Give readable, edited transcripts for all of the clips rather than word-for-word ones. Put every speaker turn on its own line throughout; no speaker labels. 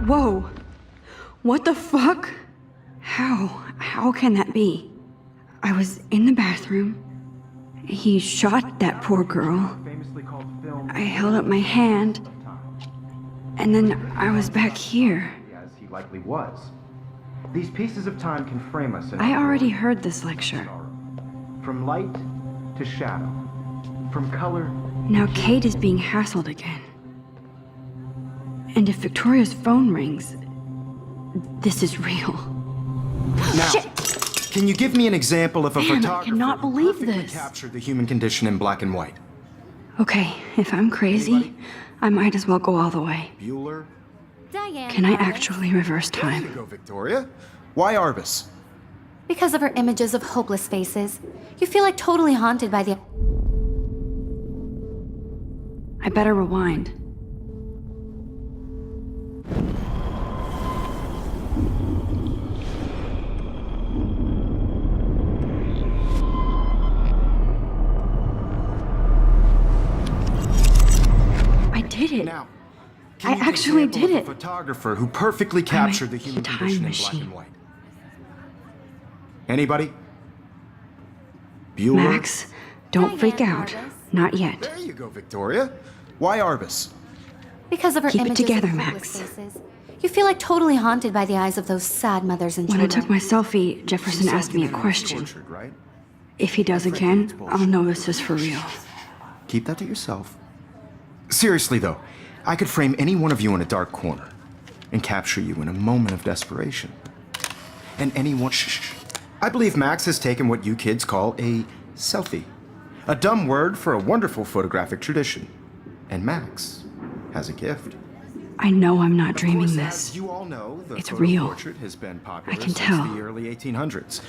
Whoa! What the fuck? How can that be? I was in the bathroom. He shot that poor girl. I held up my hand. And then I was back here.
As he likely was. These pieces of time can frame us in
I already heard this lecture.
From light to shadow. From color.
Now Kate is being hassled again. And if Victoria's phone rings, this is real.
Now,
Shit!
can you give me an example of a
Damn, I
photographer
cannot
who
believe
perfectly
this.
captured the human condition in black and white?
Okay, if I'm crazy, I might as well go all the way.
Bueller?
Diane.
Can I
Arbus.
actually reverse
There you
time?
go, Victoria. Why Arbus?
Because of her images of hopeless faces. You feel like totally haunted by the...
I better rewind. I did it.
Now,
I
can you
actually
give me an
did
example of
it.
a photographer who perfectly captured the human
time
condition in black
machine.
and white. Anybody? Bueller?
Max, don't freak
Diane
out.
Arbus.
Not yet.
There you go, Victoria. Why Arbus?
Because of her
Keep it
images
together,
of
Max.
hopeless faces. You feel like totally haunted by the eyes of those sad mothers and
When I
children.
took my selfie, Jefferson asked me a question.
Tortured, right?
If he does again, I'll know this is for real.
Keep that to yourself. Seriously, though, I could frame any one of you in a dark corner and capture you in a moment of desperation. And anyone... Shh. I believe Max has taken what you kids call a selfie. A dumb word for a wonderful photographic tradition. And Max has a gift.
I know I'm not
Of
dreaming
course,
this.
as you all know, the
It's
photo
real.
portrait has been popular
I can
since
tell.
the early 1800s.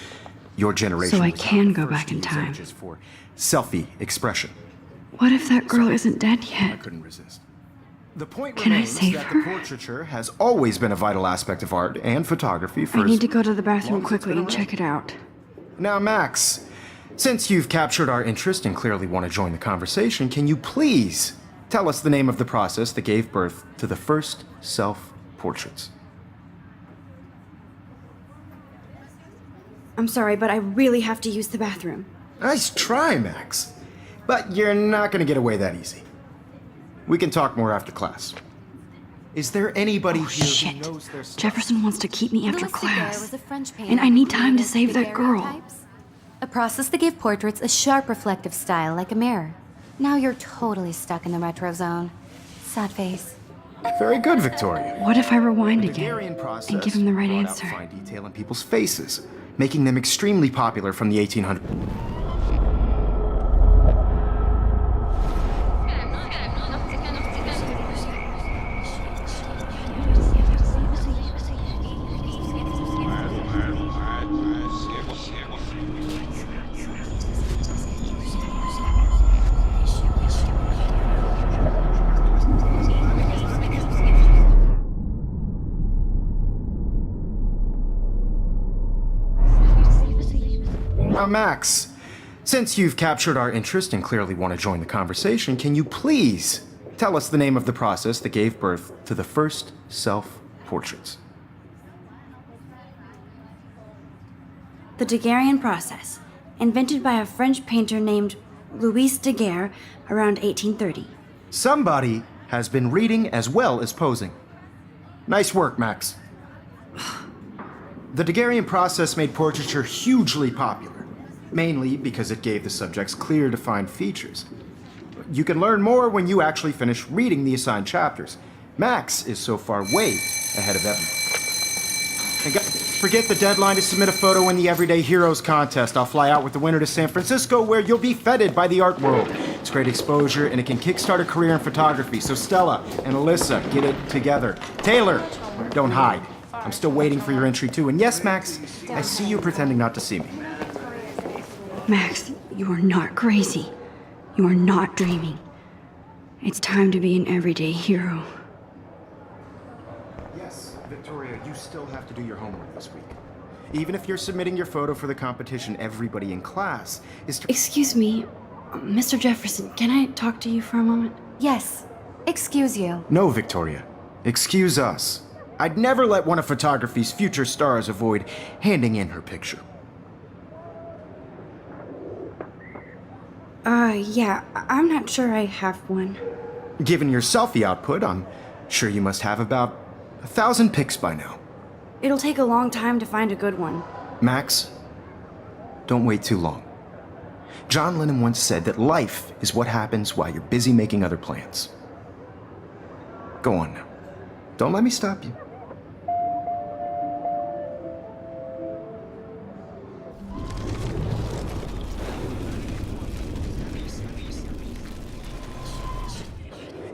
Your generation
So I
was not
can
the
go
first
back
to
in
use
time.
images for selfie expression.
What if that girl isn't dead
I
yet?
couldn't resist. The point
Can I
remains
save
that
her?
the portraiture has always been a vital aspect of art and photography for
I need
as
to go to the bathroom
long as it's
quickly
been
and check it out.
Now, Max, since you've captured our interest and clearly want to join the conversation, can you please tell us the name of the process that gave birth to the first self-portraits?
I'm sorry, but I really have to use the bathroom.
Nice try, Max. But you're not going to get away that easy. We can talk more after class. Is there anybody
Oh,
here
shit.
who knows their stuff?
Jefferson wants to keep me after
Louis Daguerre
class.
was a French painter
And I need
who
time to
created
save that girl.
daguerreotypes, a process that gave portraits a sharp reflective style like a mirror. Now you're totally stuck in the retro zone. Sad face.
Very good, Victoria.
What if I rewind
The
again
Daguerrean process
and give him the right
brought out
answer?
fine detail in people's faces, making them extremely popular from the 1800s. Now, Max, since you've captured our interest and clearly want to join the conversation, can you please tell us the name of the process that gave birth to the first self-portraits?
The Daguerrean process, invented by a French painter named Louis Daguerre around 1830.
Somebody has been reading as well as posing. Nice work, Max. The Daguerrean process made portraiture hugely popular, mainly because it gave the subjects clear, defined features. You can learn more when you actually finish reading the assigned chapters. Max is so far way ahead of everyone. And forget the deadline to submit a photo in the Everyday Heroes contest. I'll fly out with the winner to San Francisco, where you'll be feted by the art world. It's great exposure, and it can kickstart a career in photography. So Stella and Alyssa, get it together. Taylor, don't hide. I'm still waiting for your entry too. And yes, Max, I see you pretending not to see me.
Max, you are not crazy. You are not dreaming. It's time to be an everyday hero.
Yes, Victoria, you still have to do your homework this week. Even if you're submitting your photo for the competition, everybody in class is to...
Excuse me, Mr. Jefferson, can I talk to you for a moment?
Yes. Excuse you.
No, Victoria. Excuse us. I'd never let one of photography's future stars avoid handing in her picture.
Yeah, I'm not sure I have one.
Given your selfie output, I'm sure you must have about 1,000 pics by now.
It'll take a long time to find a good one.
Max, don't wait too long. John Lennon once said that life is what happens while you're busy making other plans. Go on now. Don't let me stop you.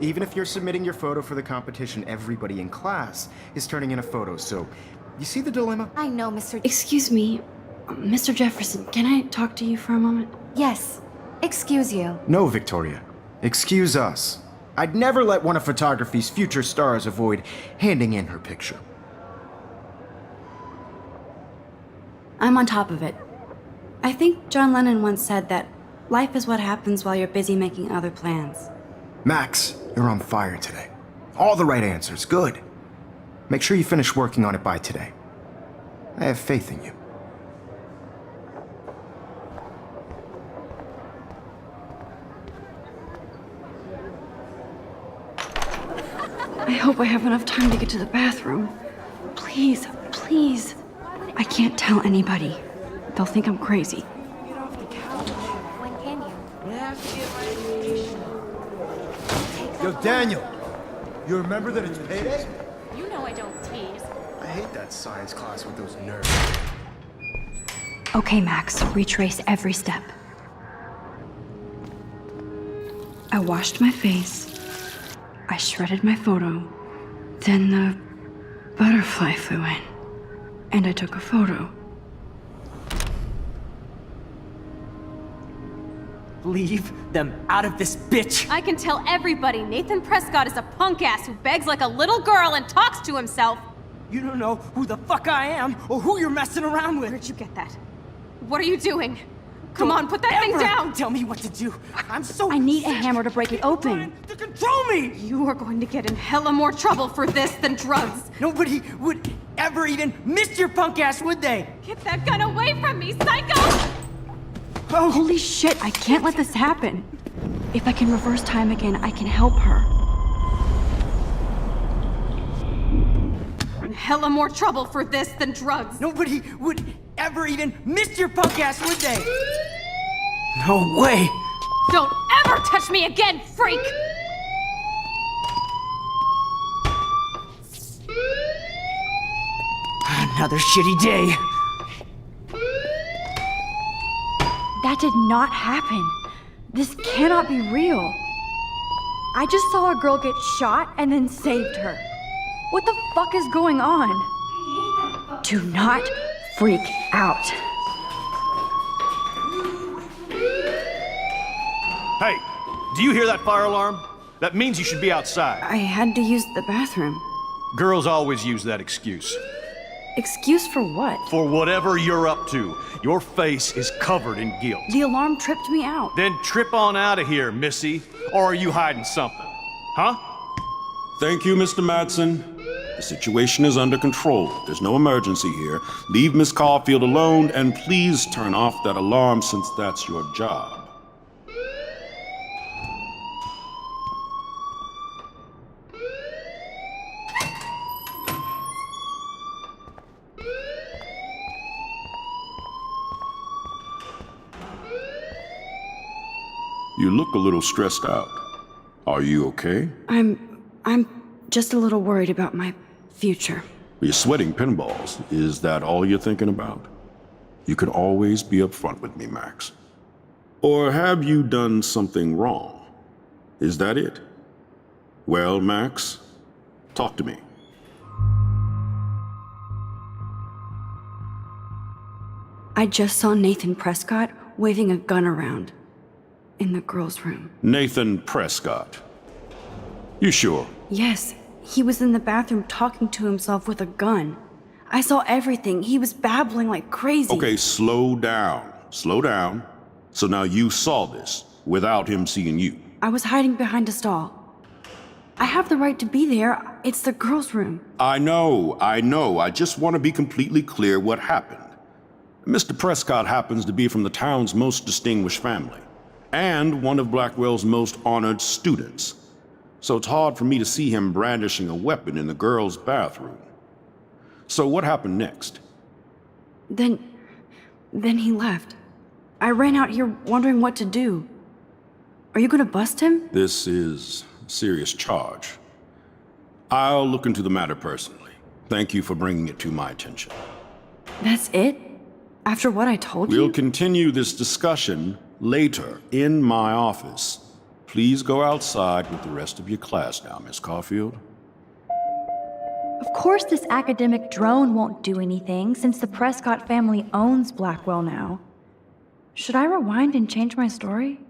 Even if you're submitting your photo for the competition, everybody in class is turning in a photo, so you see the dilemma?
I know, Mr.
Excuse me, Mr. Jefferson, can I talk to you for a moment?
Yes. Excuse you.
No, Victoria. Excuse us. I'd never let one of photography's future stars avoid handing in her picture.
I'm on top of it. I think John Lennon once said that life is what happens while you're busy making other plans.
Max, you're on fire today. All the right answers. Good. Make sure you finish working on it by today. I have faith in you.
I hope I have enough time to get to the bathroom. Please, please. I can't tell anybody. They'll think I'm crazy.
When can you?
Yo, Daniel, you remember that it's payday?
You know I don't tease.
I hate that science class with those nerds.
Okay, Max, retrace every step. I washed my face. I shredded my photo. Then the butterfly flew in. And I took a photo.
Leave them out of this bitch!
I can tell everybody Nathan Prescott is a punk ass who begs like a little girl and talks to himself.
You don't know who the fuck I am or who you're messing around with.
Where'd you get that? What are you doing? Come
Don't
on, put that thing
ever
down!
Tell me what to do. I'm so
I need a
sick
hammer to break it
of
open.
trying to control me!
You are going to get in hella more trouble for this than drugs.
Nobody would ever even miss your punk ass, would they?
Get that gun away from me, psycho!
Oh,
Holy shit, I can't let this happen. If I can reverse time again, I can help her.
In hella more trouble for this than drugs.
nobody would ever even miss your punk ass, would they? No way!
Don't ever touch me again, freak!
Another shitty day.
That did not happen. This cannot be real. I just saw a girl get shot and then saved her. What the fuck is going on? Do not freak out.
Hey, do you hear that fire alarm? That means you should be outside.
I had to use the bathroom.
Girls always use that excuse.
Excuse for what?
For whatever you're up to, your face is covered in guilt.
The alarm tripped me out.
Then trip on out of here, Missy. Or are you hiding something? Huh?
Thank you, Mr. Madsen. The situation is under control. There's no emergency here. Leave Miss Caulfield alone, and please turn off that alarm since that's your job. You look a little stressed out. Are you okay?
I'm just a little worried about my future.
You're sweating pinballs. Is that all you're thinking about? You can always be upfront with me, Max. Or have you done something wrong? Is that it? Well, Max, talk to me.
I just saw Nathan Prescott waving a gun around in the girls' room.
Nathan Prescott. You sure?
Yes, he was in the bathroom talking to himself with a gun. I saw everything. He was babbling like crazy.
Okay, slow down. Slow down. So now you saw this without him seeing you.
I was hiding behind a stall. I have the right to be there. It's the girls' room.
I know. I just want to be completely clear what happened. Mr. Prescott happens to be from the town's most distinguished family, and one of Blackwell's most honored students. So it's hard for me to see him brandishing a weapon in the girls' bathroom. So what happened next?
Then he left. I ran out here wondering what to do. Are you gonna bust him?
This is a serious charge. I'll look into the matter personally. Thank you for bringing it to my attention.
That's it? After what I told you?
We'll continue this discussion later in my office. Please go outside with the rest of your class now, Miss Caulfield.
Of course this academic drone won't do anything since the Prescott family owns Blackwell now. Should I rewind and change my story?